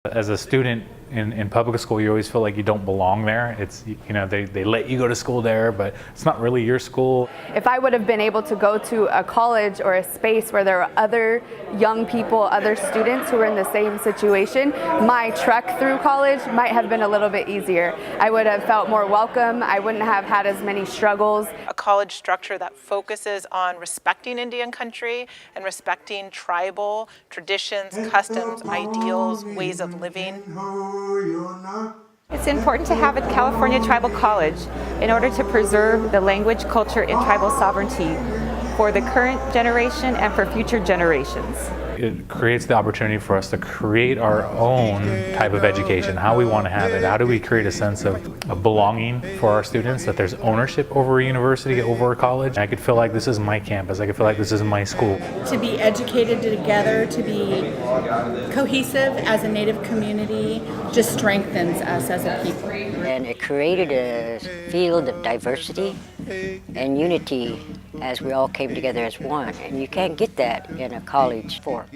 As a student in public school, you always feel like you don't belong there. It's, they let you go to school there, but it's not really your school. If I would have been able to go to a college or a space where there were other young people, other students who were in the same situation, my trek through college might have been a little bit easier. I would have felt more welcome. I wouldn't have had as many struggles. A college structure that focuses on respecting Indian country and respecting tribal traditions, customs, ideals, ways of living. It's important to have a California Tribal College in order to preserve the language, culture, and tribal sovereignty for the current generation and for future generations. It creates the opportunity for us to create our own type of education, how we want to have it. How do we create a sense of belonging for our students, that there's ownership over a university, over a college. I could feel like this is my campus. I could feel like this is my school. To be educated together, to be cohesive as a Native community, just strengthens us as a people. And it created a field of diversity and unity as we all came together as one. And you can't get that in a college form.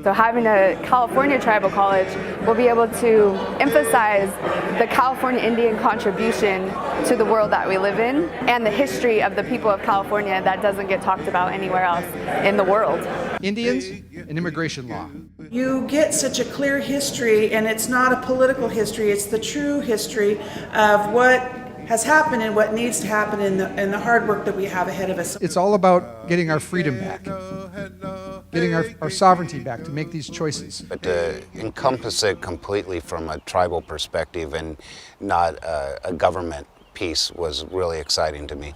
So having a California Tribal College will be able to emphasize the California Indian contribution to the world that we live in and the history of the people of California that doesn't get talked about anywhere else in the world. Indians and immigration law. You get such a clear history, and it's not a political history, it's the true history of what has happened and what needs to happen in the hard work that we have ahead of us. It's all about getting our freedom back, getting our sovereignty back to make these choices. But to encompass it completely from a tribal perspective and not a government piece was really exciting to me.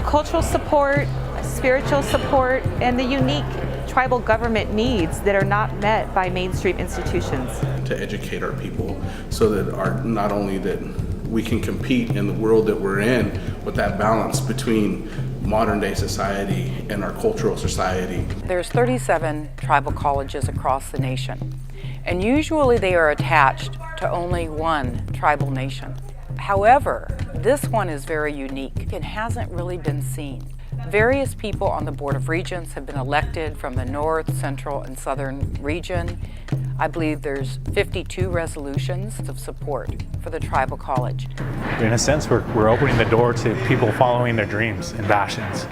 Cultural support, spiritual support, and the unique tribal government needs that are not met by mainstream institutions. To educate our people so that not only that we can compete in the world that we're in, with that balance between modern day society and our cultural society. There's 37 tribal colleges across the nation, and usually they are attached to only one tribal nation. However, this one is very unique and hasn't really been seen. Various people on the Board of Regents have been elected from the North, Central, and Southern region. I believe there's 52 resolutions of support for the Tribal College. In a sense, we're opening the door to people following their dreams and passions.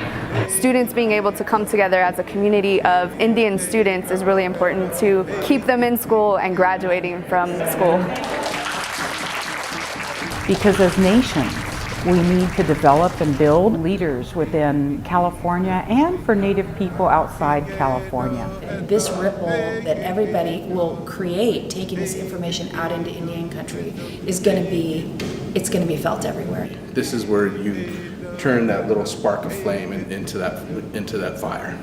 Students being able to come together as a community of Indian students is really important to keep them in school and graduating from school. Because as nations, we need to develop and build leaders within California and for Native people outside California. This ripple that everybody will create, taking this information out into Indian country, is going to be felt everywhere. This is where you turn that little spark of flame into that fire.